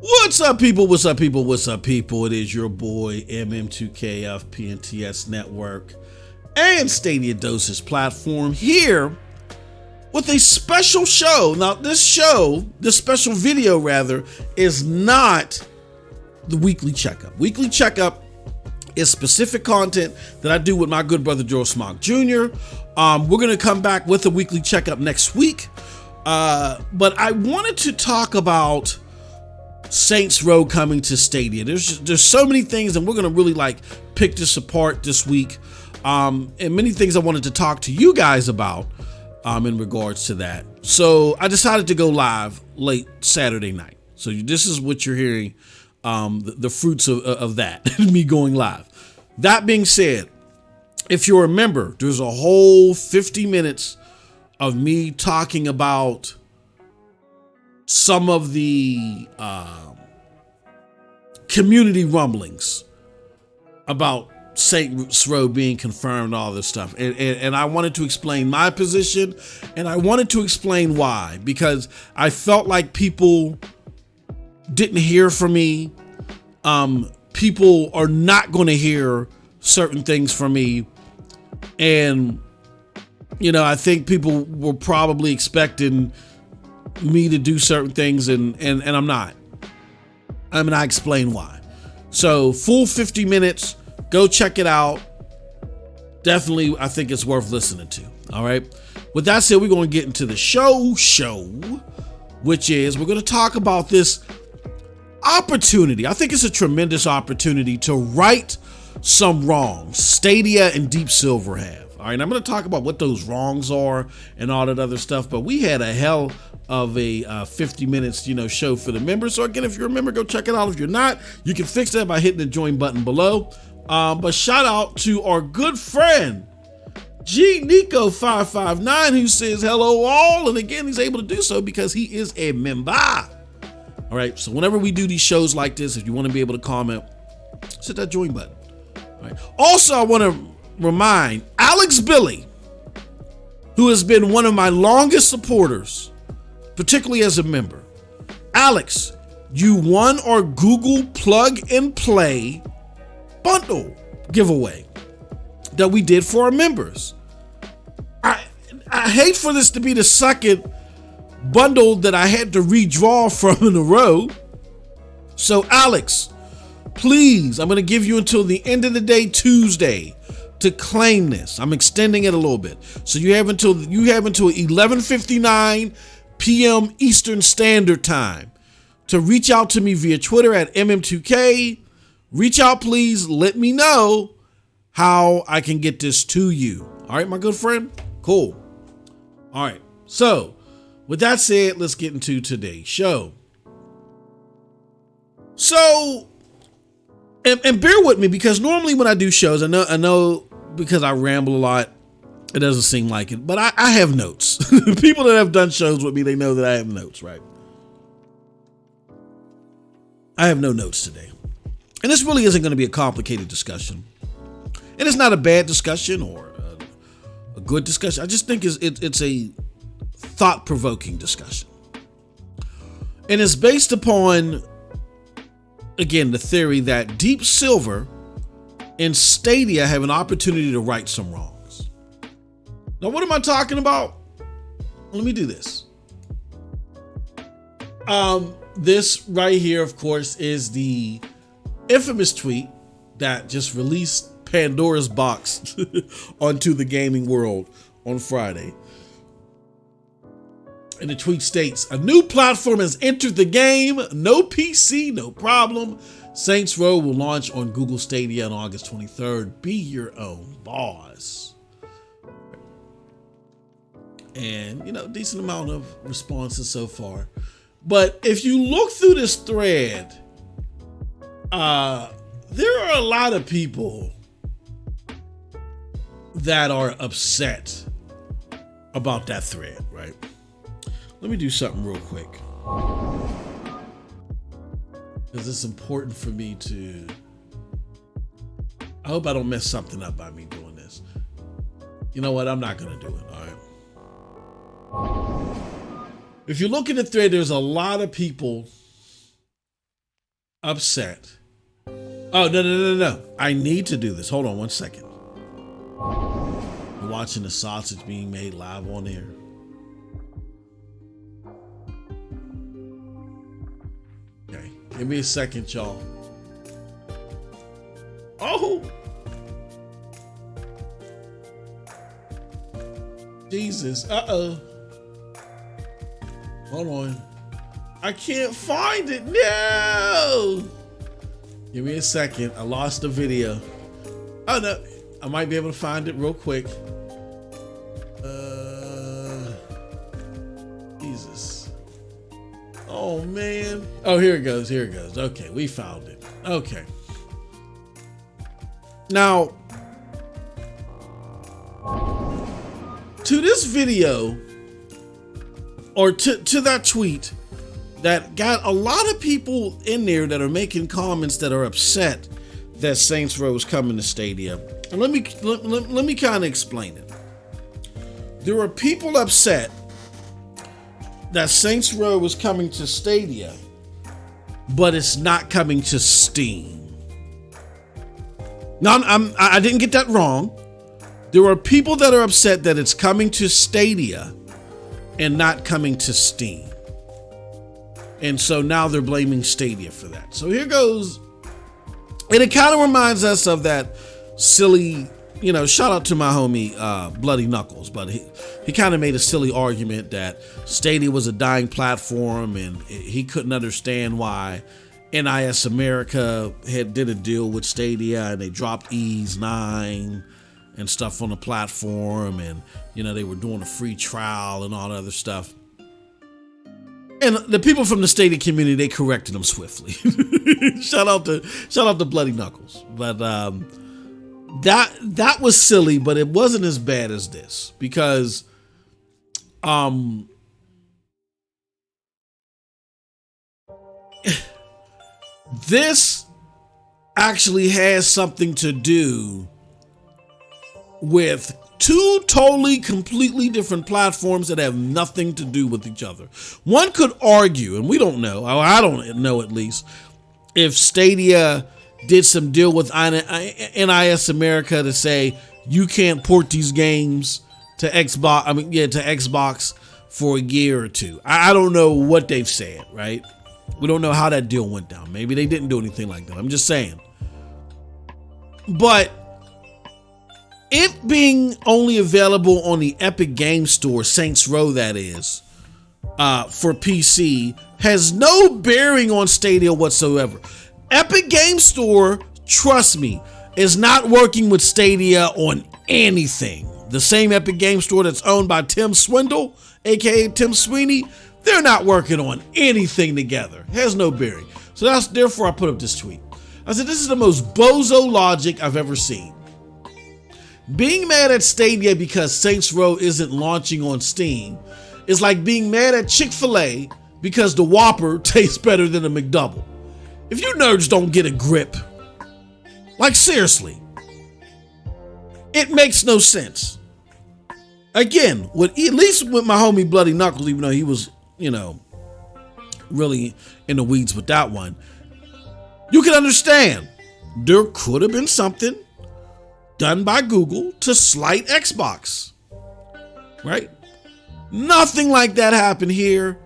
What's up, people? What's up, people? What's up, people? It is your boy MM2K of PNTS Network and Stadia Dosage platform here with a special show. Now, this special video rather, is not the weekly checkup. Weekly checkup is specific content that I do with my good brother Joe Smock Jr. We're gonna come back with a weekly checkup next week, but I wanted to talk about Saints Row coming to Stadia. There's so many things, and we're gonna really pick this apart this week, and many things I wanted to talk to you guys about in regards to that. So I decided to go live late Saturday night. So this is what you're hearing, the fruits of that, me going live. That being said, if you remember, there's a whole 50 minutes of me talking about some of the community rumblings about Saints Row being confirmed, all this stuff. And I wanted to explain my position, and I wanted to explain why, because I felt like people didn't hear from me. People are not going to hear certain things from me. And, I think people were probably expecting me to do certain things, and I'm not. I explain why. So full 50 minutes, go check it out. Definitely, I think it's worth listening to. All right. With that said, we're going to get into the show, which is we're going to talk about this opportunity. I think it's a tremendous opportunity to right some wrongs Stadia and Deep Silver have. All right, I'm going to talk about what those wrongs are and all that other stuff, but we had a hell of a 50 minutes, show for the members. So again, if you're a member, go check it out. If you're not, you can fix that by hitting the join button below. But shout out to our good friend, G Nico 559, who says hello all. And again, he's able to do so because he is a member. All right, so whenever we do these shows like this, if you want to be able to comment, hit that join button. All right. Also, I want to remind Alex Billy, who has been one of my longest supporters, particularly as a member. Alex, you won our Google Plug and Play bundle giveaway that we did for our members. I hate for this to be the second bundle that I had to redraw from in a row. So Alex, please, I'm going to give you until the end of the day Tuesday to claim this. I'm extending it a little bit. So you have until 11:59 p.m. Eastern Standard Time to reach out to me via Twitter at MM2K. Reach out, please. Let me know how I can get this to you. All right, my good friend? Cool. All right. So with that said, let's get into today's show. So, and bear with me, because normally when I do shows, I know because I ramble a lot, it doesn't seem like it, but I have notes. People that have done shows with me, they know that I have notes, right? I have no notes today. And this really isn't going to be a complicated discussion. And it's not a bad discussion or a good discussion. I just think it's a thought-provoking discussion. And it's based upon, again, the theory that Deep Silver and Stadia have an opportunity to right some wrongs. Now, what am I talking about? Let me do this. This right here, of course, is the infamous tweet that just released Pandora's box onto the gaming world on Friday. And the tweet states, a new platform has entered the game. No PC, no problem. Saints Row will launch on Google Stadia on August 23rd. Be your own boss. And, decent amount of responses so far. But if you look through this thread, there are a lot of people that are upset about that thread, right? Let me do something real quick, because it's important for me to, I hope I don't mess something up by me doing this. You know what? I'm not going to do it. All right. If you look at the thread, there's a lot of people upset. Oh, no. I need to do this. Hold on one second. We're watching the sausage being made live on air. Okay, give me a second, y'all. Oh! Jesus, uh-oh. Hold on. I can't find it, no! Give me a second, I lost the video. Oh no, I might be able to find it real quick. Jesus. Oh man. Oh, here it goes, Okay, we found it. Okay. Now, to this video, or to that tweet that got a lot of people in there that are making comments that are upset that Saints Row is coming to Stadia. And let me kind of explain it. There are people upset that Saints Row is coming to Stadia, but it's not coming to Steam. Now, I didn't get that wrong. There are people that are upset that it's coming to Stadia and not coming to Steam. And so now they're blaming Stadia for that. So here goes. And it kind of reminds us of that silly, shout out to my homie Bloody Knuckles, but he kind of made a silly argument that Stadia was a dying platform and he couldn't understand why NIS America did a deal with Stadia and they dropped Ease 9 and stuff on the platform, and they were doing a free trial and all that other stuff. And the people from the Stadia community, they corrected them swiftly. shout out to Bloody Knuckles. But that was silly, but it wasn't as bad as this, because this actually has something to do with two totally, completely different platforms that have nothing to do with each other. One could argue, and we don't know, I don't know at least, if Stadia did some deal with NIS America to say you can't port these games to Xbox for a year or two. I don't know what they've said, right? We don't know how that deal went down. Maybe they didn't do anything like that. I'm just saying. But it being only available on the Epic Game Store, Saints Row that is, for PC, has no bearing on Stadia whatsoever. Epic Game Store, trust me, is not working with Stadia on anything. The same Epic Game Store that's owned by Tim Swindle, aka Tim Sweeney, they're not working on anything together. It has no bearing. So therefore I put up this tweet. I said, this is the most bozo logic I've ever seen. Being mad at Stadia because Saints Row isn't launching on Steam is like being mad at Chick-fil-A because the Whopper tastes better than a McDouble. If you nerds don't get a grip, like seriously, it makes no sense. Again, at least with my homie Bloody Knuckles, even though he was, really in the weeds with that one, you can understand there could have been something done by Google to slight Xbox, right? Nothing like that happened here.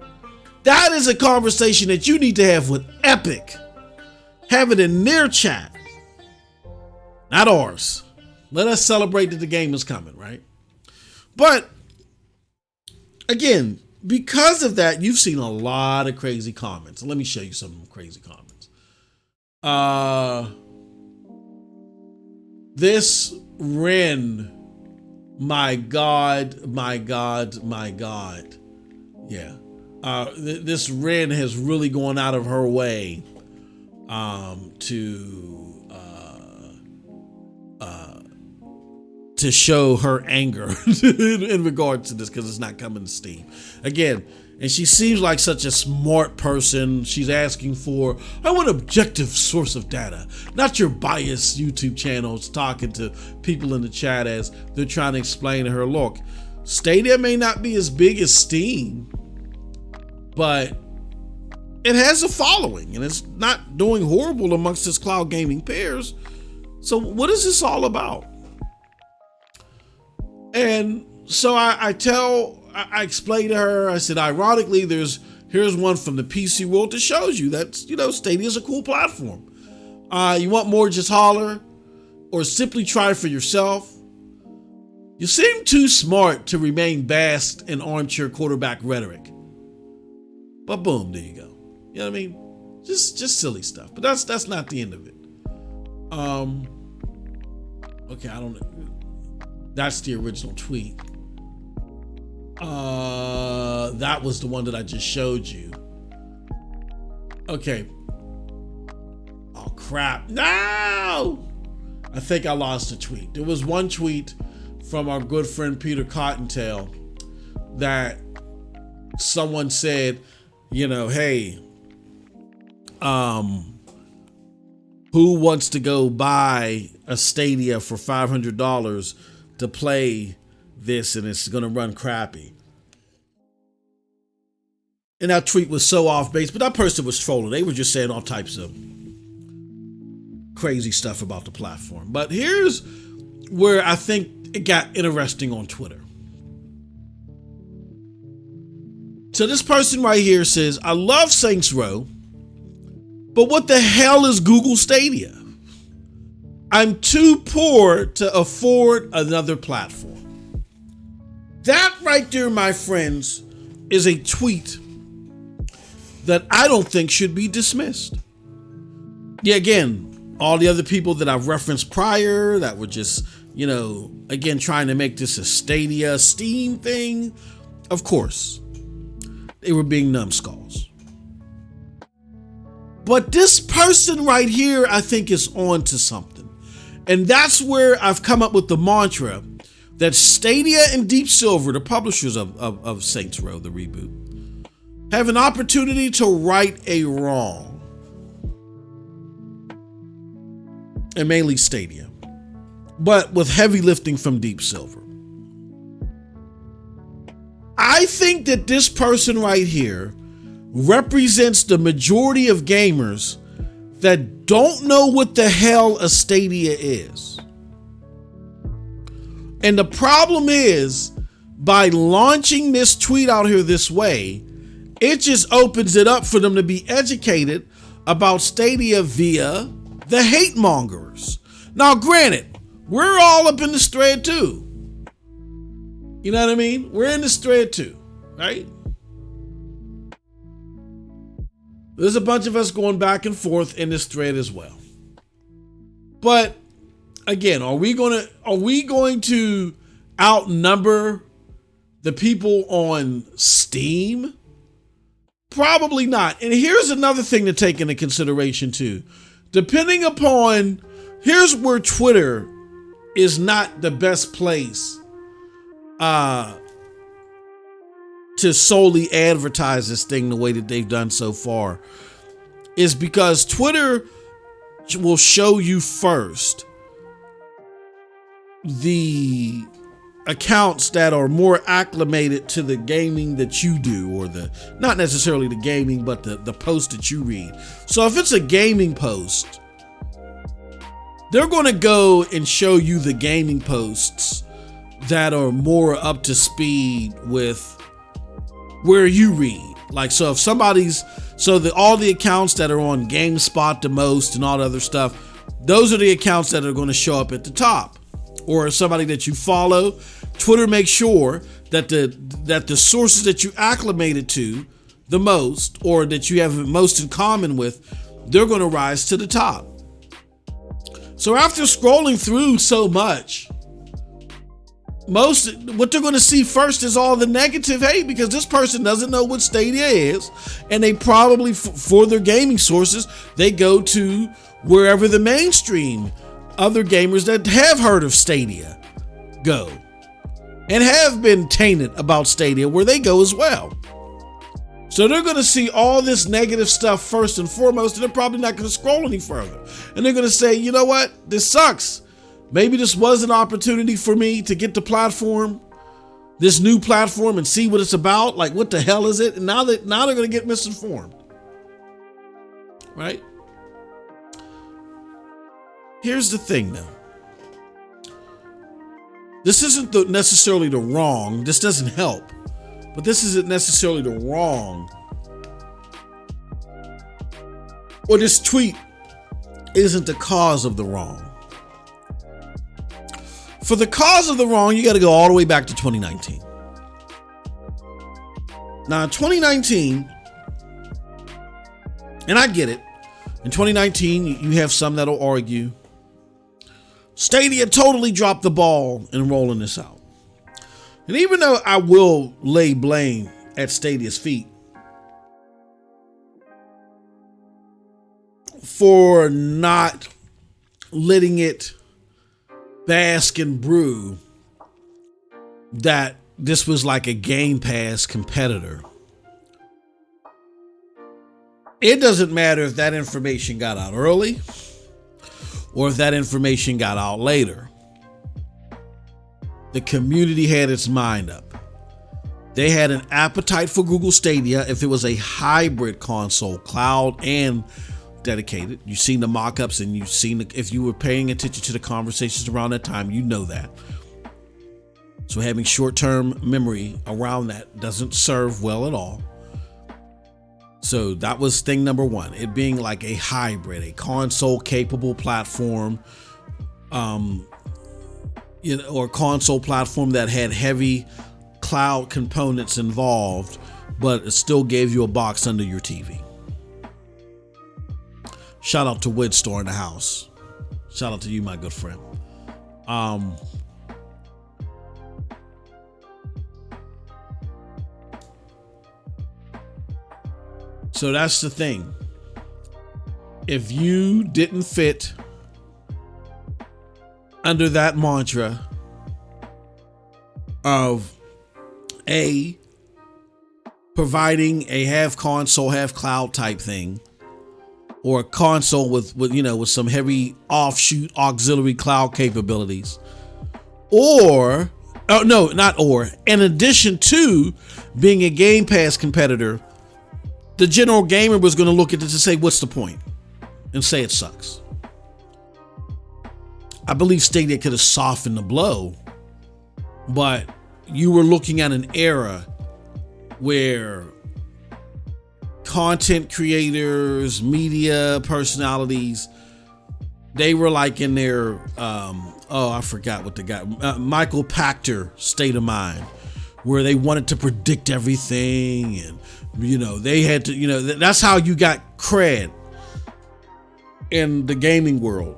That is a conversation that you need to have with Epic. Have it in their chat, not ours. Let us celebrate that the game is coming, right? But again, because of that, you've seen a lot of crazy comments. Let me show you some crazy comments. This Ren, my God. Yeah. This Ren has really gone out of her way to show her anger in regards to this, because it's not coming to Steam. Again, and she seems like such a smart person. She's asking for, I want an objective source of data, not your biased YouTube channels talking to people in the chat as they're trying to explain to her, look, Stadia may not be as big as Steam, but it has a following, and it's not doing horrible amongst its cloud gaming peers. So what is this all about? And so I explained to her, I said, ironically, here's one from the PC world that shows you that, Stadia is a cool platform. You want more, just holler, or simply try for yourself. You seem too smart to remain basked in armchair quarterback rhetoric. But boom, there you go. You know what I mean? Just silly stuff. But that's not the end of it. Okay, I don't know. That's the original tweet. That was the one that I just showed you. Okay. Oh crap. No! I think I lost a tweet. There was one tweet from our good friend Peter Cottontail that someone said, hey, who wants to go buy a Stadia for $500 to play this and it's gonna run crappy? And that tweet was so off base, but that person was trolling. They were just saying all types of crazy stuff about the platform. But here's where I think it got interesting on Twitter. So this person right here says, I love Saints Row, but what the hell is Google Stadia? I'm too poor to afford another platform. That right there, my friends, is a tweet that I don't think should be dismissed. Yeah, again, all the other people that I've referenced prior that were just, again, trying to make this a Stadia Steam thing, of course, they were being numbskulls. But this person right here, I think, is on to something. And that's where I've come up with the mantra that Stadia and Deep Silver, the publishers of Saints Row, the reboot, have an opportunity to right a wrong. And mainly Stadia, but with heavy lifting from Deep Silver. I think that this person right here represents the majority of gamers that don't know what the hell a Stadia is. And the problem is, by launching this tweet out here this way, it just opens it up for them to be educated about Stadia via the hate mongers. Now, granted, we're all up in this thread too. You know what I mean? We're in this thread too, right? There's a bunch of us going back and forth in this thread as well. But again, are we going to outnumber the people on Steam? Probably not. And here's another thing to take into consideration too. Depending upon, here's where Twitter is not the best place to solely advertise this thing the way that they've done so far, is because Twitter will show you first the accounts that are more acclimated to the gaming that you do, or not necessarily the gaming, but the post that you read. So if it's a gaming post, they're going to go and show you the gaming posts that are more up to speed with where you read. Like, so if all the accounts that are on GameSpot the most and all the other stuff, those are the accounts that are going to show up at the top. Or somebody that you follow, Twitter makes sure that the sources that you acclimated to the most, or that you have most in common with, they're going to rise to the top. So after scrolling through so much, what they're going to see first is all the negative hate, because this person doesn't know what Stadia is, and they probably, for their gaming sources, they go to wherever the mainstream other gamers that have heard of Stadia go, and have been tainted about Stadia, where they go as well. So they're going to see all this negative stuff first and foremost, and they're probably not going to scroll any further. And they're going to say, you know what? This sucks. Maybe this was an opportunity for me to get the platform, this new platform, and see what it's about. Like, what the hell is it? And now they're going to get misinformed. right? Here's the thing though. This isn't necessarily the wrong. This doesn't help. But this isn't necessarily the wrong. Or this tweet isn't the cause of the wrong. For the cause of the wrong, you got to go all the way back to 2019. Now, in 2019, and I get it, in 2019, you have some that'll argue Stadia totally dropped the ball in rolling this out. And even though I will lay blame at Stadia's feet for not letting it bask and brew that this was like a Game Pass competitor, it doesn't matter if that information got out early or if that information got out later. The community had its mind up. They had an appetite for Google Stadia if it was a hybrid console, cloud and dedicated. You've seen the mock-ups and you've seen, if you were paying attention to the conversations around that time, you know that. So having short-term memory around that doesn't serve well at all. So that was thing number one, it being like a hybrid, a console capable platform, or console platform that had heavy cloud components involved, but it still gave you a box under your TV. Shout out to Woodstar in the house. Shout out to you, my good friend. So that's the thing. If you didn't fit under that mantra of providing a half console, half cloud type thing, or a console with some heavy offshoot auxiliary cloud capabilities, in addition to being a Game Pass competitor, the general gamer was going to look at this and say, what's the point? And say it sucks. I believe Stadia could have softened the blow, but you were looking at an era where content creators, media personalities, they were like in their, I forgot what the guy, Michael Pachter state of mind, where they wanted to predict everything and, they had to, that's how you got cred in the gaming world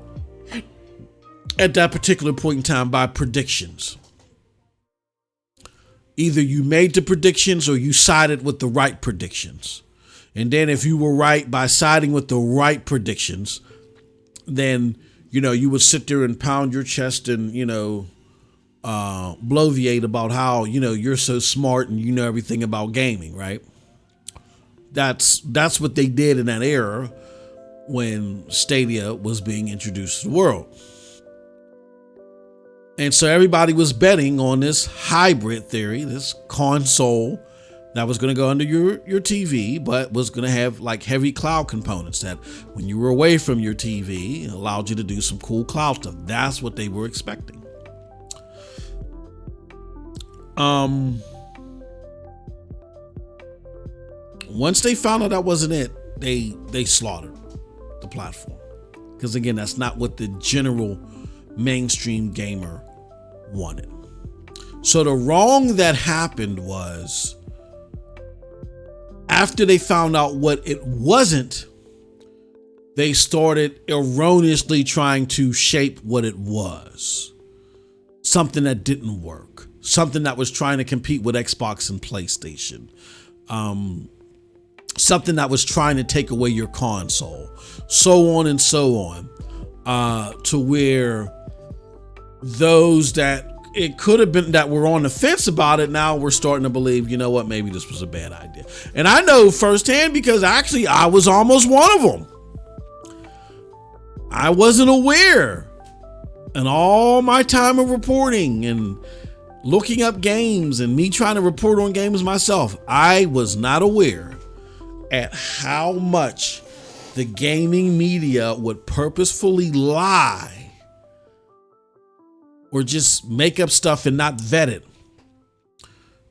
at that particular point in time, by predictions. Either you made the predictions or you sided with the right predictions. And then if you were right by siding with the right predictions, then, you would sit there and pound your chest and, bloviate about how, you're so smart and you know everything about gaming, right? That's what they did in that era when Stadia was being introduced to the world. And so everybody was betting on this hybrid theory, this console that was going to go under your TV, but was going to have like heavy cloud components that when you were away from your TV, it allowed you to do some cool cloud stuff. That's what they were expecting. Once they found out that wasn't it, they slaughtered the platform. Because again, that's not what the general mainstream gamer wanted. So the wrong that happened was, after they found out what it wasn't, they started erroneously trying to shape what it was. Something that didn't work. Something that was trying to compete with Xbox and PlayStation. Something that was trying to take away your console. So on and so on. To where those that it could have been that were on the fence about it, now we're starting to believe, maybe this was a bad idea. And I know firsthand because actually I was almost one of them. I wasn't aware. And all my time of reporting and looking up games and me trying to report on games myself, I was not aware at how much the gaming media would purposefully lie or just make up stuff and not vet it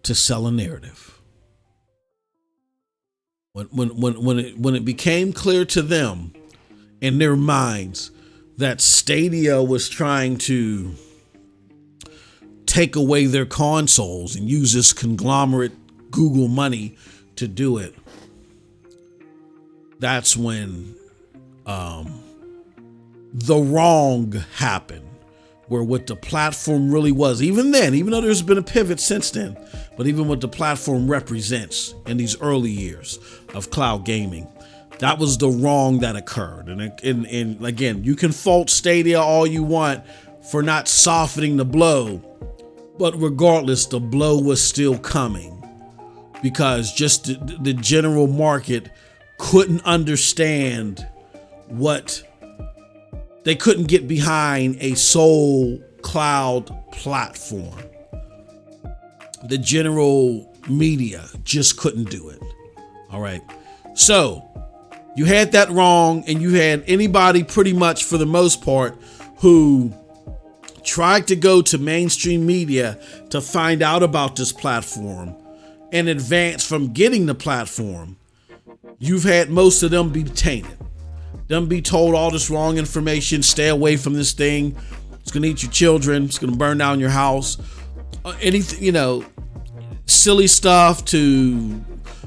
to sell a narrative. When it became clear to them in their minds that Stadia was trying to take away their consoles and use this conglomerate Google money to do it, that's when the wrong happened, where what the platform really was, even then, even though there's been a pivot since then, but even what the platform represents in these early years of cloud gaming, that was the wrong that occurred. And again, you can fault Stadia all you want for not softening the blow, but regardless, the blow was still coming because just the general market couldn't understand what they couldn't get behind a sole cloud platform. The general media just couldn't do it. All right. So you had that wrong, and you had anybody pretty much for the most part who tried to go to mainstream media to find out about this platform in advance from getting the platform. You've had most of them be tainted. Them be told all this wrong information, stay away from this thing. It's going to eat your children. It's going to burn down your house. Anything, silly stuff to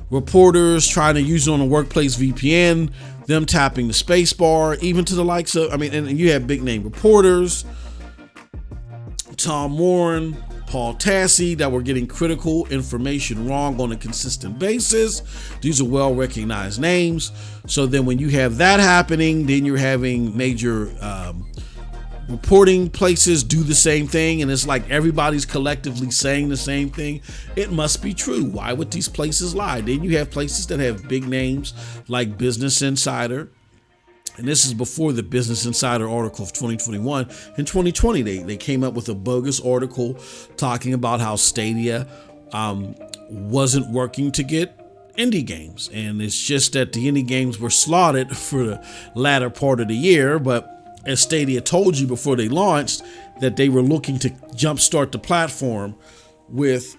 reporters trying to use it on a workplace VPN, them tapping the space bar, even to the likes of, and you have big name reporters, Tom Warren, Paul Tassi, that were getting critical information wrong on a consistent basis. These are well recognized names. So then when you have that happening, then you're having major reporting places do the same thing, and it's like everybody's collectively saying the same thing. It must be true. Why would these places lie? Then you have places that have big names like Business Insider, and this is before the Business Insider article of 2021. In 2020, they came up with a bogus article talking about how Stadia wasn't working to get indie games, and it's just that the indie games were slotted for the latter part of the year. But as Stadia told you before they launched, that they were looking to jumpstart the platform with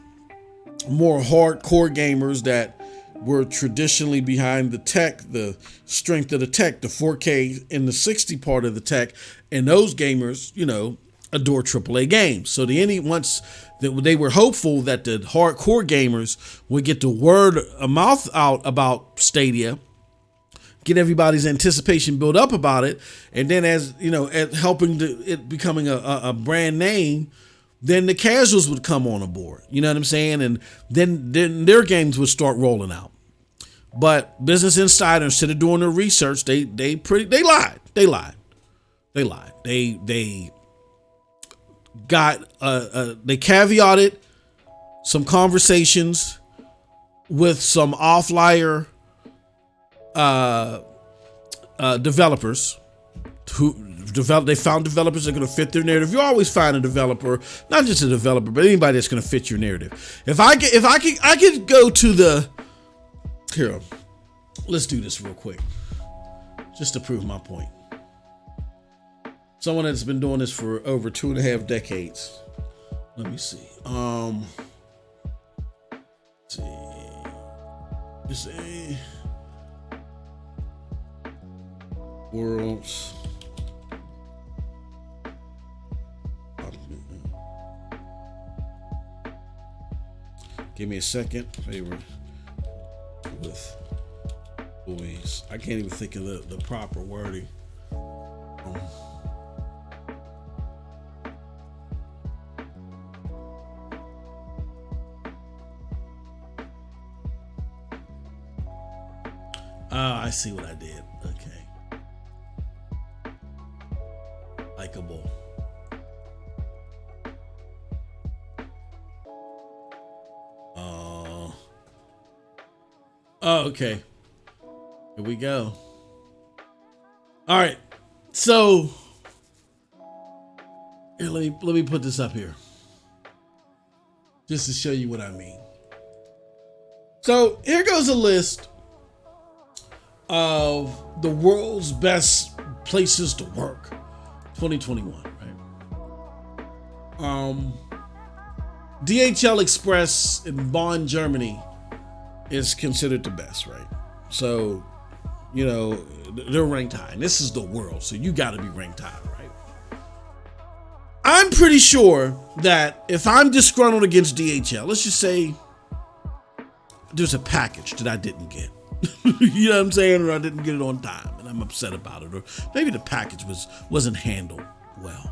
more hardcore gamers that were traditionally behind the tech, the strength of the tech, the 4K and the 60 part of the tech, and those gamers, adore AAA games. So once they were hopeful that the hardcore gamers would get the word of mouth out about Stadia, get everybody's anticipation built up about it, and then as helping it becoming a brand name, then the casuals would come on board. You know what I'm saying? And then their games would start rolling out. But Business Insider, instead of doing their research, they lied. They they caveated some conversations with some outlier developers they found developers that are going to fit their narrative. You always find a developer, not just a developer, but anybody that's going to fit your narrative. I could go to the here. Let's do this real quick, just to prove my point. Someone that's been doing this for over 2.5 decades. Let me see. Let's see. Worlds. Give me a second. Favorite with boys. I can't even think of the proper wording. I see what I did. Okay. Likeable. Oh, okay. Here we go. All right. So here, let me put this up here, just to show you what I mean. So here goes a list of the world's best places to work, 2021, right? DHL Express in Bonn, Germany is considered the best, right? So, you know, they're ranked high. And this is the world, so you got to be ranked high, right? I'm pretty sure that if I'm disgruntled against DHL, let's just say there's a package that I didn't get. You know what I'm saying? Or I didn't get it on time and I'm upset about it. Or maybe the package wasn't handled well.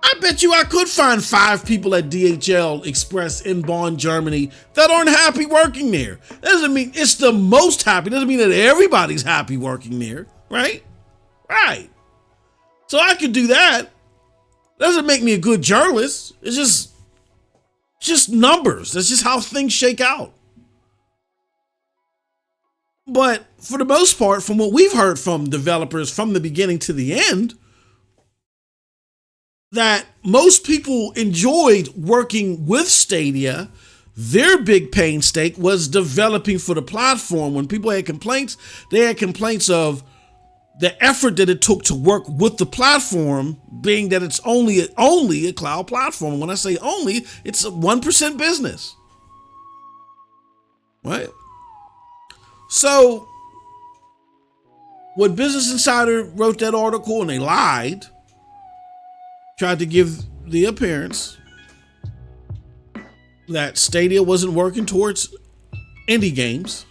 I bet you I could find 5 people at DHL Express in Bonn, Germany that aren't happy working there. That doesn't mean it's the most happy. Doesn't mean that everybody's happy working there, right? Right. So I could do that. Doesn't make me a good journalist. It's just numbers. That's just how things shake out. But for the most part, from what we've heard from developers from the beginning to the end, that most people enjoyed working with Stadia. Their big pain stake was developing for the platform. When people had complaints, they had complaints of the effort that it took to work with the platform, being that it's only a cloud platform. When I say only, it's a 1% business, right? So when Business Insider wrote that article and they lied, tried to give the appearance that Stadia wasn't working towards indie games.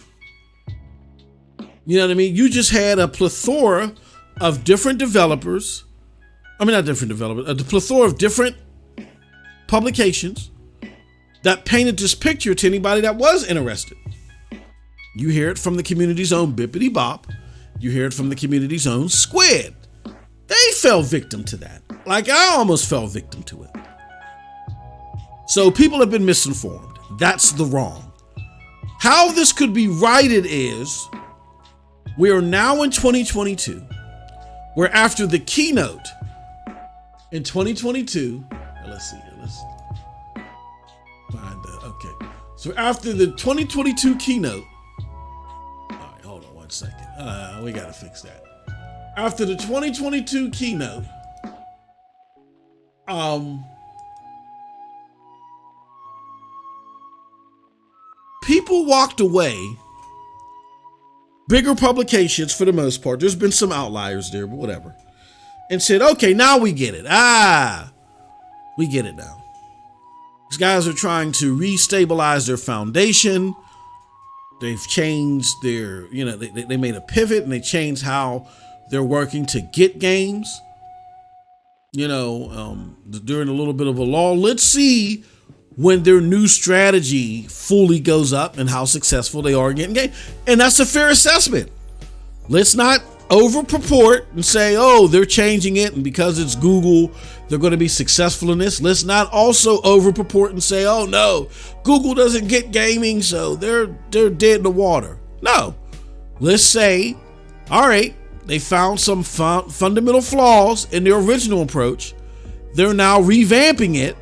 You know what I mean? You just had a plethora of different developers. I mean, not different developers, a plethora of different publications that painted this picture to anybody that was interested. You hear it from the community's own Bippity Bop. You hear it from the community's own Squid. They fell victim to that. Like I almost fell victim to it. So people have been misinformed. That's the wrong. How this could be righted is we are now in 2022, where after the keynote in 2022, let's find that. Okay. So after the 2022 keynote, all right, hold on one second. We got to fix that. After the 2022 keynote, people walked away, bigger publications for the most part, there's been some outliers there, but whatever, and said, okay, now we get it. We get it now. These guys are trying to restabilize their foundation. They've changed their, they made a pivot and they changed how they're working to get games. During a little bit of a lull. Let's see when their new strategy fully goes up and how successful they are getting games. And that's a fair assessment. Let's not over purport and say, oh, they're changing it, and because it's Google, they're going to be successful in this. Let's not also over purport and say, oh no, Google doesn't get gaming, so they're dead in the water. No, let's say, all right, they found some fundamental flaws in their original approach. They're now revamping it.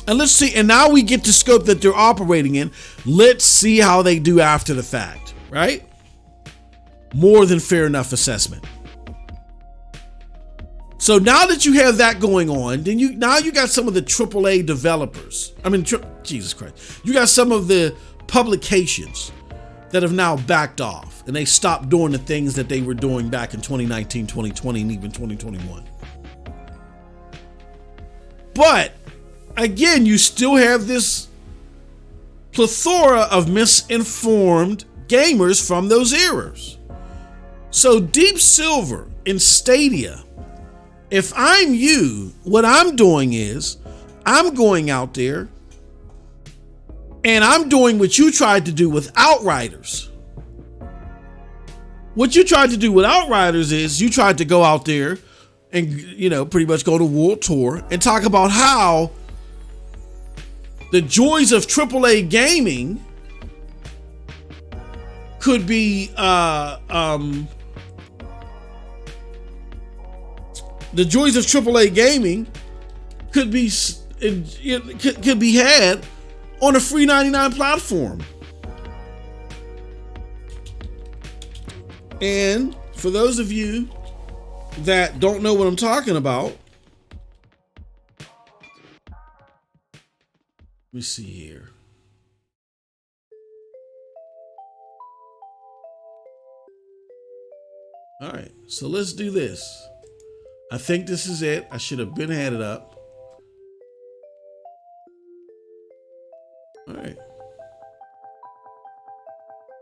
And let's see, and now we get the scope that they're operating in. Let's see how they do after the fact, right? More than fair enough assessment. So now that you have that going on, then you got some of the AAA developers. Jesus Christ. You got some of the publications that have now backed off and they stopped doing the things that they were doing back in 2019, 2020, and even 2021. But again, you still have this plethora of misinformed gamers from those eras. So Deep Silver in Stadia, if I'm you, what I'm doing is I'm going out there and I'm doing what you tried to do with Outriders. What you tried to do with Outriders is you tried to go out there and, pretty much go to world tour and talk about how the joys of AAA gaming could be, the joys of AAA gaming could be had on a free 99 platform. And for those of you that don't know what I'm talking about, let me see here. All right, so let's do this. I think this is it. I should have had it up. All right.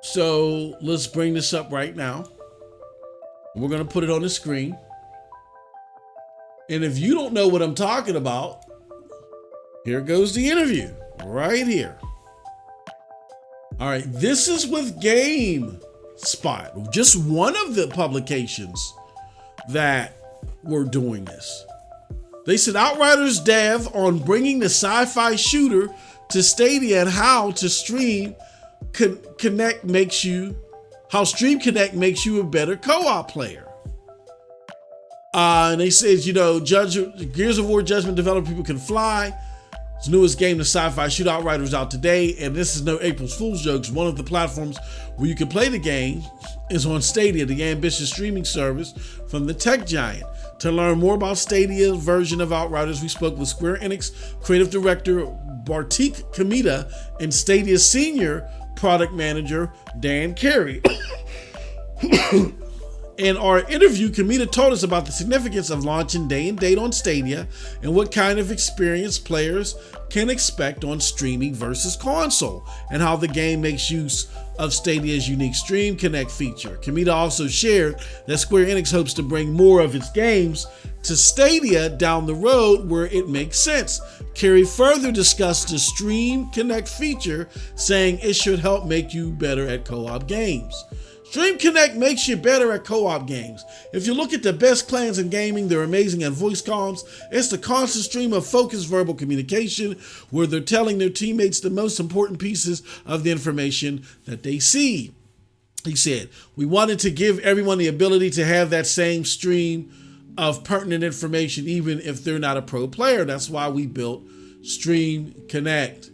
So let's bring this up right now. We're going to put it on the screen. And if you don't know what I'm talking about, here goes the interview right here. All right, this is with GameSpot, just one of the publications that were doing this. They said Outriders dev on bringing the sci-fi shooter to Stadia and how to Stream Connect makes you a better co-op player. And they said, Gears of War Judgment developer people can fly. Its newest game, the sci-fi shooter Outriders, out today. And this is no April Fool's jokes. One of the platforms where you can play the game is on Stadia, the ambitious streaming service from the tech giant. To learn more about Stadia's version of Outriders, we spoke with Square Enix creative director Bartik Kamita and Stadia's senior product manager Dan Carey. In our interview, Kamita told us about the significance of launching day and date on Stadia and what kind of experience players can expect on streaming versus console, and how the game makes use of Stadia's unique Stream Connect feature. Kamita also shared that Square Enix hopes to bring more of its games to Stadia down the road where it makes sense. Carey further discussed the Stream Connect feature, saying it should help make you better at co-op games. Stream Connect makes you better at co-op games. If you look at the best clans in gaming, they're amazing at voice comms. It's the constant stream of focused verbal communication where they're telling their teammates the most important pieces of the information that they see. He said, we wanted to give everyone the ability to have that same stream of pertinent information, even if they're not a pro player. That's why we built Stream Connect.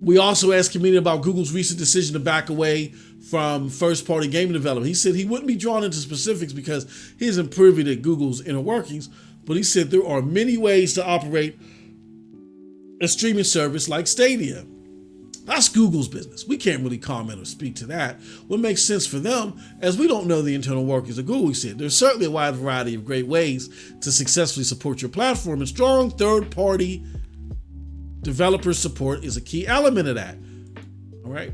We also asked Kamita about Google's recent decision to back away from first-party game development. He said he wouldn't be drawn into specifics because he isn't privy to Google's inner workings, but he said there are many ways to operate a streaming service like Stadia. That's Google's business. We can't really comment or speak to that. What makes sense for them, as we don't know the internal workings of Google, he said. There's certainly a wide variety of great ways to successfully support your platform, and strong third-party developer support is a key element of that. All right.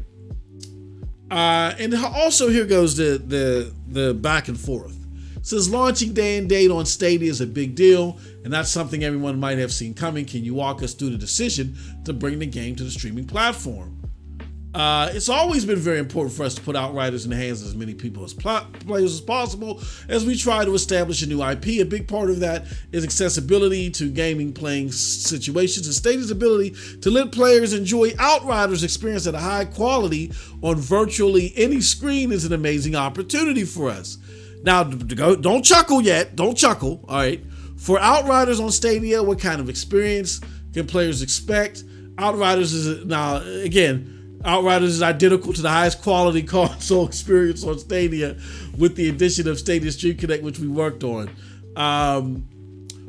And also here goes the back and forth. It says launching day and date on Stadia is a big deal, and that's something everyone might have seen coming. Can you walk us through the decision to bring the game to the streaming platform? It's always been very important for us to put Outriders in the hands of as many people as players as possible as we try to establish a new IP. A big part of that is accessibility to gaming playing situations, and Stadia's ability to let players enjoy Outriders experience at a high quality on virtually any screen is an amazing opportunity for us. Now, don't chuckle yet. Don't chuckle. All right. For Outriders on Stadia, what kind of experience can players expect? Outriders is now, again, Outriders is identical to the highest quality console experience on Stadia with the addition of Stadia Stream Connect, which we worked on.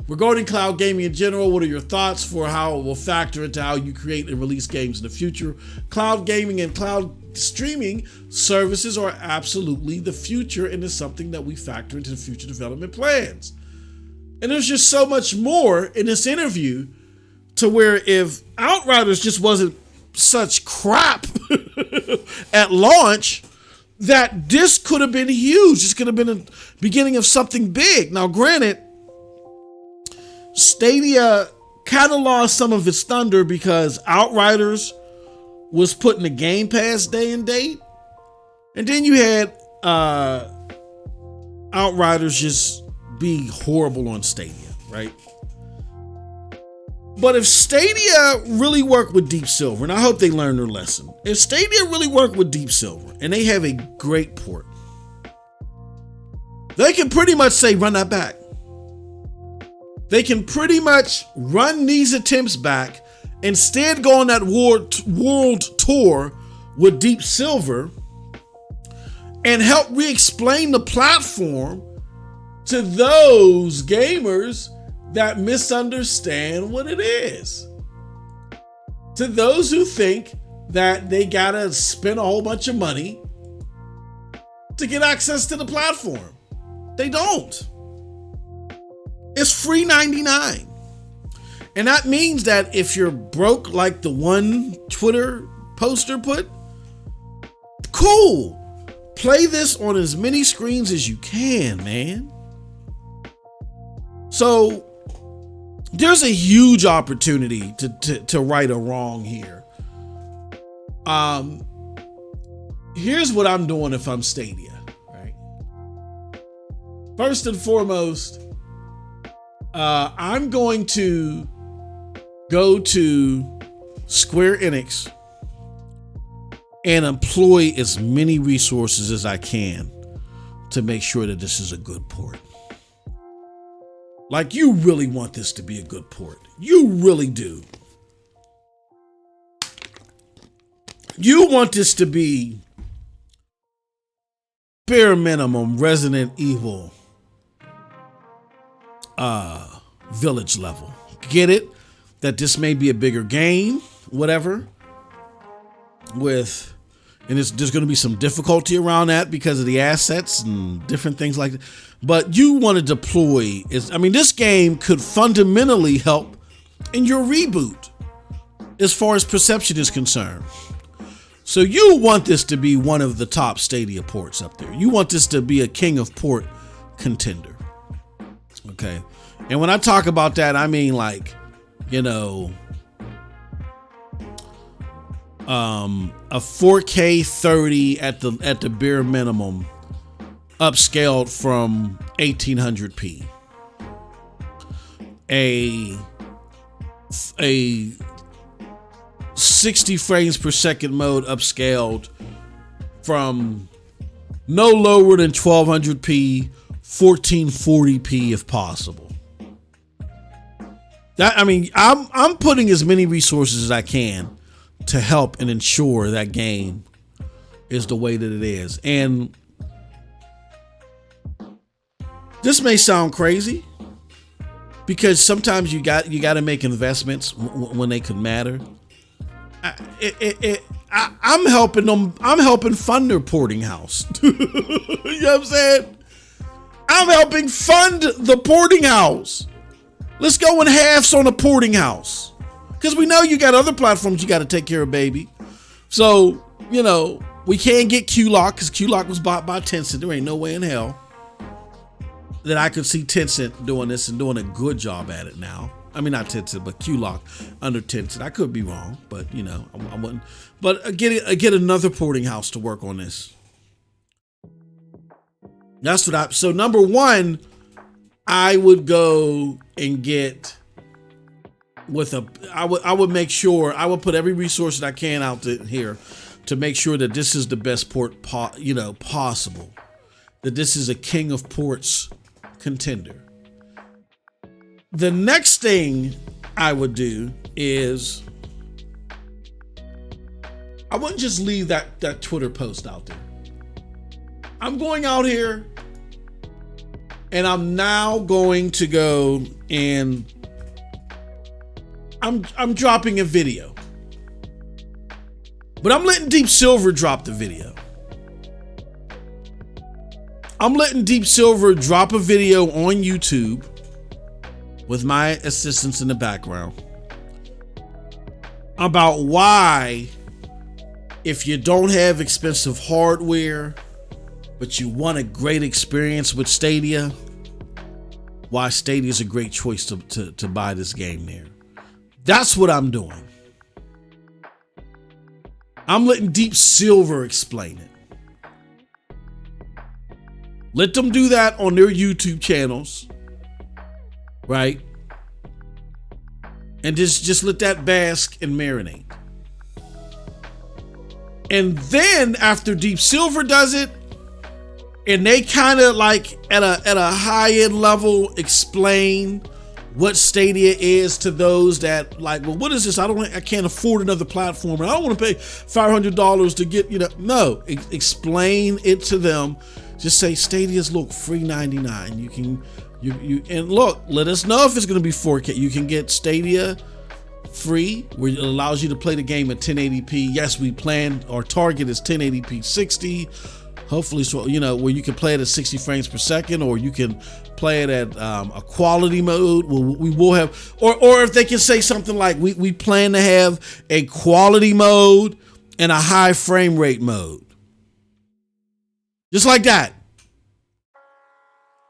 Regarding cloud gaming in general, what are your thoughts for how it will factor into how you create and release games in the future? Cloud gaming and cloud streaming services are absolutely the future, and is something that we factor into the future development plans. And there's just so much more in this interview to where if Outriders just wasn't such crap at launch, that this could have been huge. This could have been a beginning of something big. Now, granted, Stadia kind of lost some of its thunder because Outriders was put in the Game Pass day and date. And then you had Outriders just be horrible on Stadia, right? But if Stadia really worked with Deep Silver, and I hope they learned their lesson, if Stadia really worked with Deep Silver and they have a great port, they can pretty much say, run that back. They can pretty much run these attempts back, instead go on that world tour with Deep Silver and help re-explain the platform to those gamers that misunderstand what it is. To those who think that they gotta spend a whole bunch of money to get access to the platform. They don't. It's free 99. And that means that if you're broke like the one Twitter poster put, cool. Play this on as many screens as you can, man. So there's a huge opportunity to right a wrong here. Here's what I'm doing if I'm Stadia, right? First and foremost, I'm going to go to Square Enix and employ as many resources as I can to make sure that this is a good port. Like, you really want this to be a good port. You really do. You want this to be bare minimum Resident Evil village level. Get it? That this may be a bigger game, whatever. And there's going to be some difficulty around that because of the assets and different things like that. But you want to deploy, this game could fundamentally help in your reboot as far as perception is concerned. So you want this to be one of the top Stadia ports up there. You want this to be a king of port contender. Okay. And when I talk about that, I mean like, a 4K 30 at the bare minimum, upscaled from 1800p. A 60 frames per second mode upscaled from no lower than 1200p, 1440p if possible. I'm putting as many resources as I can to help and ensure that game is the way that it is. And this may sound crazy because sometimes you got to make investments when they could matter. I'm helping them. I'm helping fund their porting house. You know what I'm saying? I'm helping fund the porting house. Let's go in halves on the porting house. Because we know you got other platforms you got to take care of, baby. So, we can't get Q-Lock because Q-Lock was bought by Tencent. There ain't no way in hell that I could see Tencent doing this and doing a good job at it now. I mean, not Tencent, but Q-Lock under Tencent. I could be wrong, but, I wouldn't. But get another porting house to work on this. That's what so number one, I would go and get I would make sure I would put every resource that I can out here to make sure that this is the best port possible, that this is a king of ports contender. The next thing I would do is I wouldn't just leave that Twitter post out there. I'm going out here and I'm now going to go and I'm dropping a video. But I'm letting Deep Silver drop the video. I'm letting Deep Silver drop a video on YouTube with my assistants in the background about why, if you don't have expensive hardware, but you want a great experience with Stadia, why Stadia is a great choice to buy this game there. That's what I'm doing. I'm letting Deep Silver explain it. Let them do that on their YouTube channels, right? And just let that bask and marinate. And then after Deep Silver does it, and they kind of like at a high-end level explain what Stadia is to those that like, well, what is this? I can't afford another platform, and I don't want to pay $500 to get, no, explain it to them. Just say Stadia's, look, free $99. You can, and look, let us know if it's going to be 4K. You can get Stadia free, where it allows you to play the game at 1080p. Yes, we plan, our target is 1080p 60. Hopefully, so where you can play it at 60 frames per second, or you can play it at a quality mode. We will have, or if they can say something like, we plan to have a quality mode and a high frame rate mode, just like that.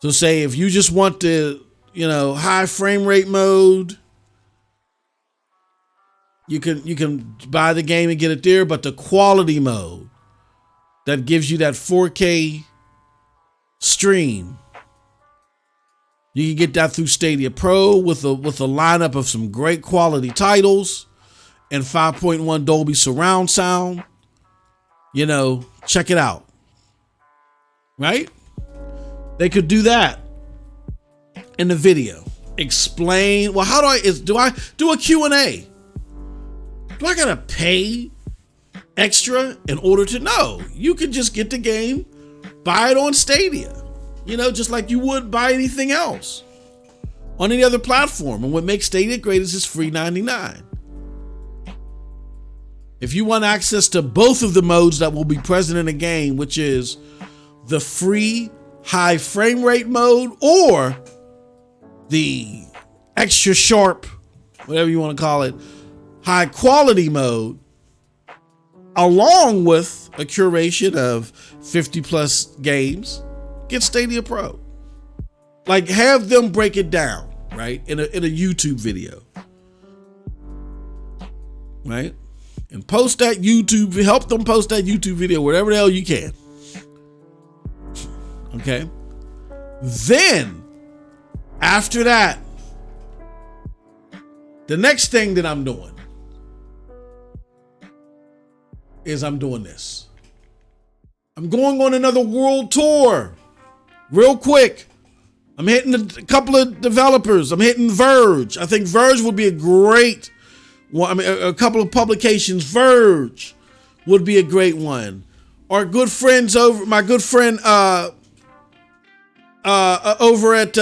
So say if you just want the high frame rate mode, you can buy the game and get it there, but the quality mode that gives you that 4K stream, you can get that through Stadia Pro with a lineup of some great quality titles and 5.1 Dolby surround sound. Check it out. Right? They could do that in the video. Explain, well, how do I do a Q&A? Do I gotta pay extra in order to know? You could just get the game, buy it on Stadia, just like you would buy anything else on any other platform. And what makes Stadia great is it's free $99. If you want access to both of the modes that will be present in the game, which is the free high frame rate mode or the extra sharp, whatever you want to call it, high quality mode, along with a curation of 50 plus games, get Stadia Pro. Like, have them break it down, right? In a YouTube video, right? And post that YouTube, help them post that YouTube video, whatever the hell you can. Okay. Then after that, the next thing that I'm doing is I'm doing this. I'm going on another world tour real quick. I'm hitting a couple of developers. I'm hitting Verge. I think Verge would be a great one. I mean, a couple of publications. Verge would be a great one. Our good friends over, my good friend over at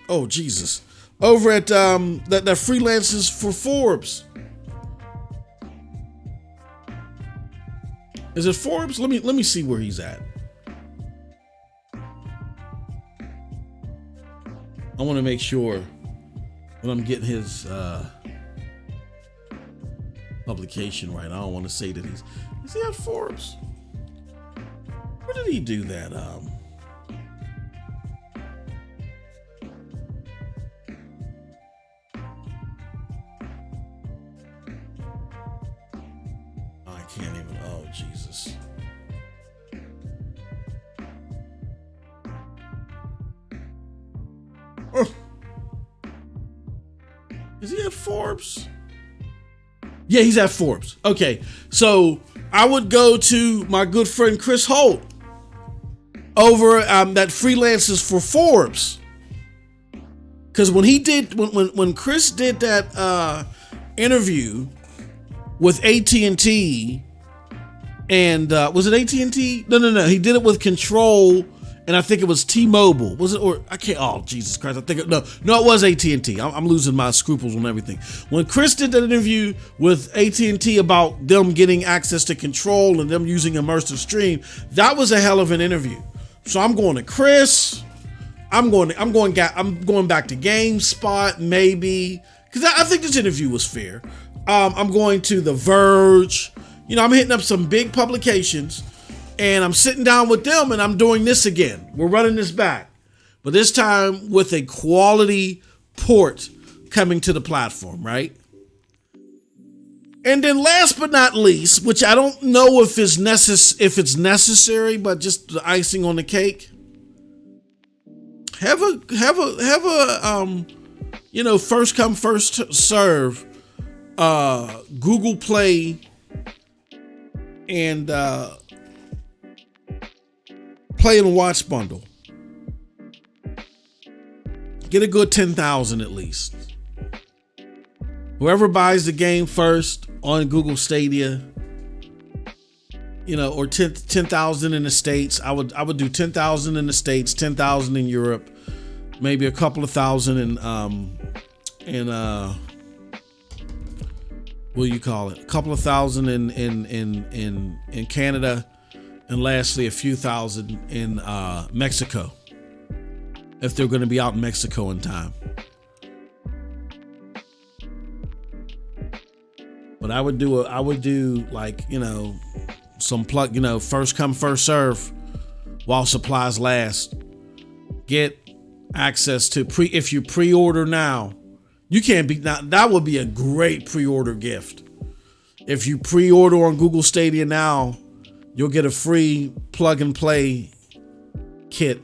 over at that freelances for Forbes. Is it Forbes? Let me see where he's at. I want to make sure when I'm getting his publication right. I don't want to say that is he at Forbes? Where did he do that? I can't even. Oh, Jesus. Is he at Forbes? Yeah, he's at Forbes. Okay, so I would go to my good friend Chris Holt over that freelances for Forbes, because when Chris did that interview with AT&T, and was it AT&T? No. He did it with Control, and I think it was T-Mobile. Was it? Or I can't. Oh, Jesus Christ! I think it was AT&T. I'm losing my scruples on everything. When Chris did that interview with AT&T about them getting access to Control and them using immersive stream, that was a hell of an interview. So I'm going to Chris. I'm going back to GameSpot maybe, because I think this interview was fair. I'm going to The Verge. I'm hitting up some big publications, and I'm sitting down with them, and I'm doing this again. We're running this back, but this time with a quality port coming to the platform, right? And then last but not least, which I don't know if it's necessary, but just the icing on the cake, have a first come first serve Google Play and Play and Watch bundle. Get a good 10,000 at least. Whoever buys the game first on Google Stadia, or 10,000 in the States. I would do 10,000 in the States, 10,000 in Europe, maybe a couple of thousand in what do you call it? A couple of thousand in Canada, and lastly a few thousand in Mexico, if they're going to be out in Mexico in time. But I would do like, some plug, first come, first serve while supplies last. Get access to if you pre-order now, you can't be, now that would be a great pre-order gift. If you pre-order on Google Stadia now, you'll get a free plug and play kit,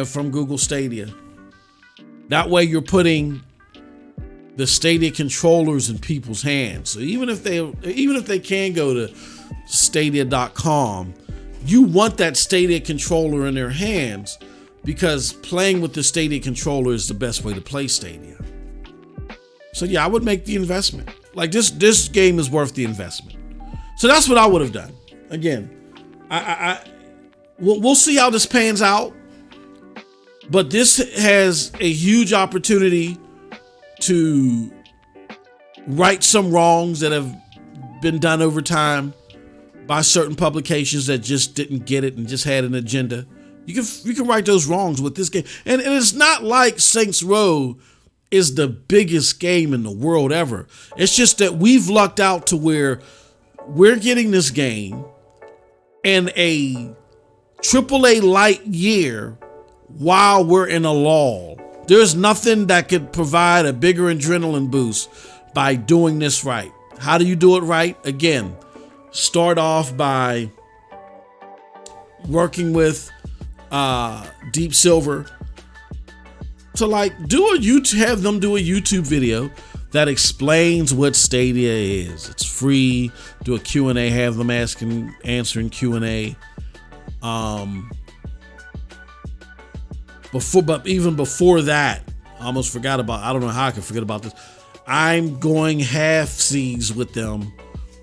from Google Stadia. That way you're putting the Stadia controllers in people's hands. So even if they can go to Stadia.com, you want that Stadia controller in their hands, because playing with the Stadia controller is the best way to play Stadia. So yeah, I would make the investment. Like this game is worth the investment. So that's what I would have done. Again, we'll see how this pans out, but this has a huge opportunity to right some wrongs that have been done over time by certain publications that just didn't get it and just had an agenda. You can right those wrongs with this game. And it's not like Saints Row is the biggest game in the world ever. It's just that we've lucked out to where we're getting this game in a AAA light year while we're in a lull. There's nothing that could provide a bigger adrenaline boost by doing this right. How do you do it right? Again, start off by working with Deep Silver to have them do a YouTube video that explains what Stadia is. It's free. Do a Q&A, have them answering Q&A. Even before that, I almost forgot about, I don't know how I could forget about this. I'm going half-seas with them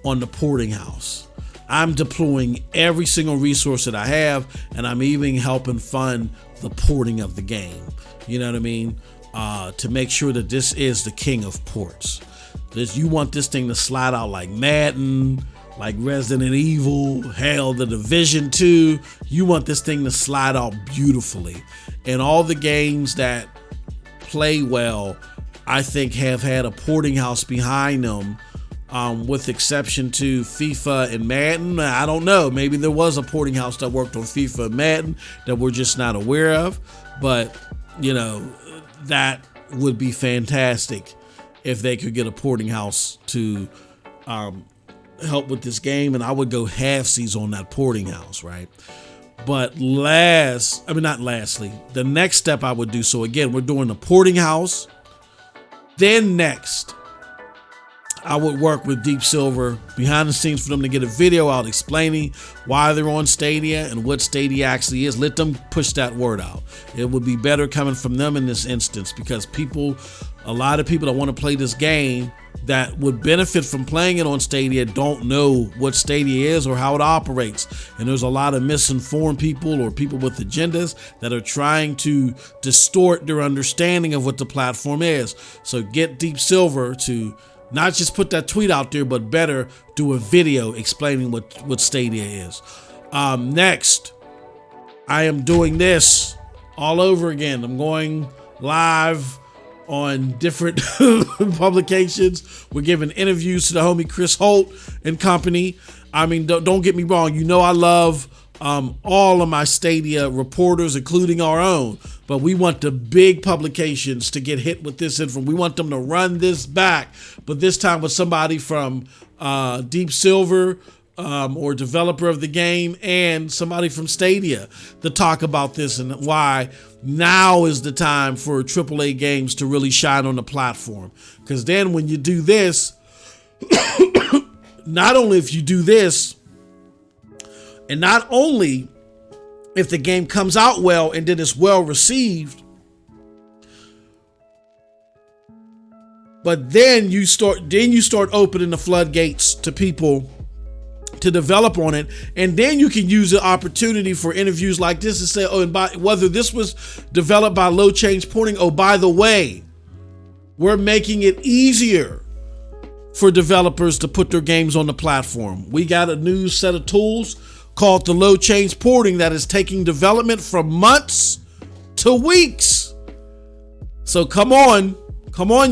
on the porting house. I'm deploying every single resource that I have, and I'm even helping fund the porting of the game. You know what I mean? To make sure that this is the king of ports. You want this thing to slide out like Madden, like Resident Evil, hell, The Division 2. You want this thing to slide out beautifully. And all the games that play well, I think, have had a porting house behind them, with exception to FIFA and Madden. I don't know. Maybe there was a porting house that worked on FIFA and Madden that we're just not aware of. But, that would be fantastic if they could get a porting house to help with this game. And I would go half-seas on that porting house, right? But not lastly, the next step I would do. So again, we're doing the porting house. Then next, I would work with Deep Silver behind the scenes for them to get a video out explaining why they're on Stadia and what Stadia actually is. Let them push that word out. It would be better coming from them in this instance, because a lot of people that want to play this game that would benefit from playing it on Stadia don't know what Stadia is or how it operates. And there's a lot of misinformed people or people with agendas that are trying to distort their understanding of what the platform is. So get Deep Silver to not just put that tweet out there, but better do a video explaining what Stadia is. Next, I am doing this all over again. I'm going live on different publications. We're giving interviews to the homie Chris Holt and company. I mean, don't get me wrong. I love all of my Stadia reporters, including our own. But we want the big publications to get hit with this info. We want them to run this back, but this time with somebody from Deep Silver, or developer of the game, and somebody from Stadia to talk about this and why now is the time for AAA games to really shine on the platform. Because then when you do this, not only if you do this, and not only if the game comes out well and then it's well received, but then you start opening the floodgates to people to develop on it, and then you can use the opportunity for interviews like this and say, oh, and whether this was developed by low change porting, oh, by the way, we're making it easier for developers to put their games on the platform. We got a new set of tools called the low change porting that is taking development from months to weeks. So come on,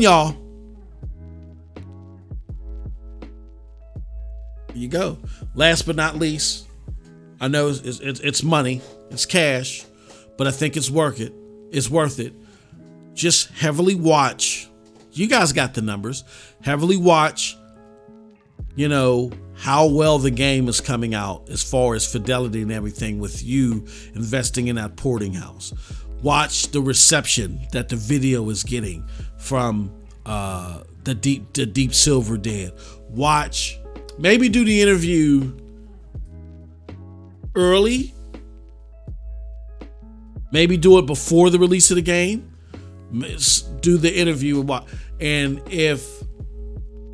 y'all. Here you go. Last but not least, I know it's money, it's cash, but I think it's worth it. It's worth it. Just heavily watch. You guys got the numbers. Heavily watch, how well the game is coming out as far as fidelity and everything with you investing in that porting house. Watch the reception that the video is getting from the Deep Silver did. Watch. Maybe do the interview early. Maybe do it before the release of the game. Do the interview. And if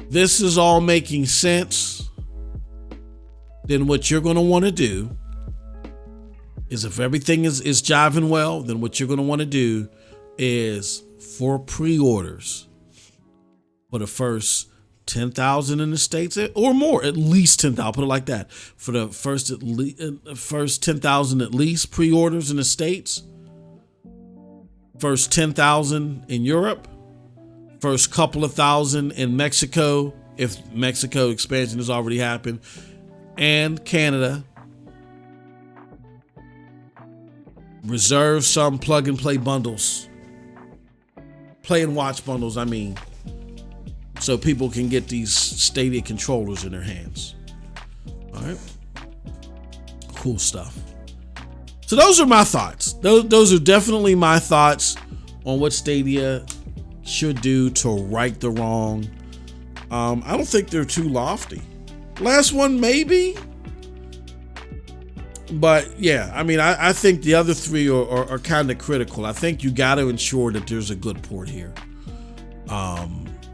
this is all making sense, then what you're going to want to do is, if everything is jiving well, then what you're going to want to do is, for pre-orders for the first 10,000 in the States or more, at least 10,000, I'll put it like that. For the first 10,000 at least pre-orders in the States, first 10,000 in Europe, first couple of thousand in Mexico, if Mexico expansion has already happened, and Canada. Reserve some plug and play bundles, play and watch bundles, so people can get these Stadia controllers in their hands. All right. Cool stuff. So those are my thoughts. Those are definitely my thoughts on what Stadia should do to right the wrong. I don't think they're too lofty. Last one, maybe. But yeah, I think the other three are kind of critical. I think you got to ensure that there's a good port here.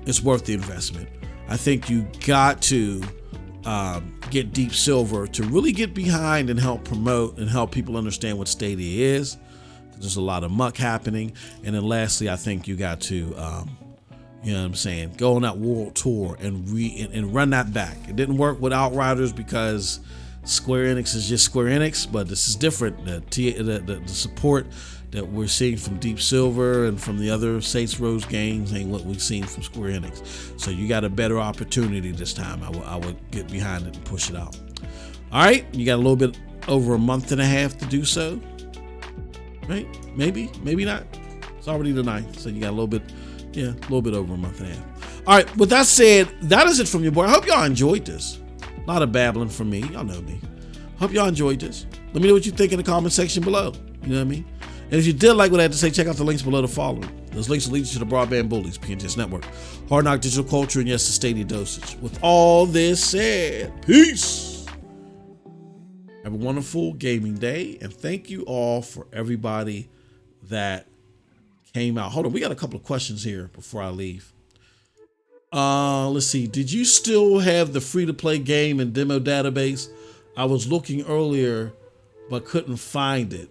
It's worth the investment. I think you got to get Deep Silver to really get behind and help promote and help people understand what Stadia is. There's a lot of muck happening. And then lastly, I think you got to, go on that world tour and run that back. It didn't work with Outriders because Square Enix is just Square Enix, but this is different. The support that we're seeing from Deep Silver and from the other Saints Row games ain't what we've seen from Square Enix. So you got a better opportunity this time. I would get behind it and push it out. All right, you got a little bit over a month and a half to do so. Right? Maybe not. It's already the 9th, so you got a little bit over a month and a half. All right, with that said, that is it from your boy. I hope y'all enjoyed this. A lot of babbling from me. Y'all know me. Hope y'all enjoyed this. Let me know what you think in the comment section below. You know what I mean? And if you did like what I had to say, check out the links below to follow. Those links will lead you to the Broadband Bullies, PNTS Network, Hard Knock Digital Culture, and yes, the Stadia Dosage. With all this said, peace. Have a wonderful gaming day, and thank you all for everybody that came out. Hold on, we got a couple of questions here before I leave. Let's see. Did you still have the free-to-play game and demo database? I was looking earlier, but couldn't find it.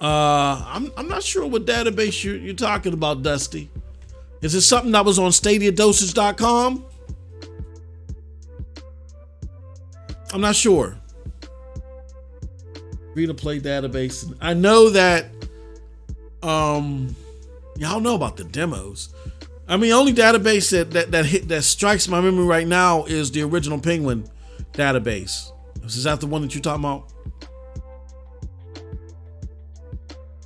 I'm not sure what database you're talking about, Dusty. Is it something that was on StadiaDosage.com? I'm not sure. Free-to-play database. I know that y'all know about the demos. Only database that strikes my memory right now is the original Penguin database. Is that the one that you're talking about?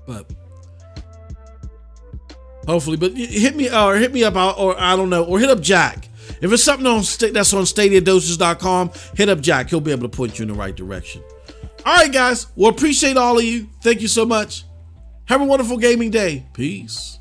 But hopefully, but hit me up, or I don't know, or hit up Jack. If it's something that's on StadiaDosage.com, hit up Jack. He'll be able to point you in the right direction. All right, guys. Well, appreciate all of you. Thank you so much. Have a wonderful gaming day. Peace.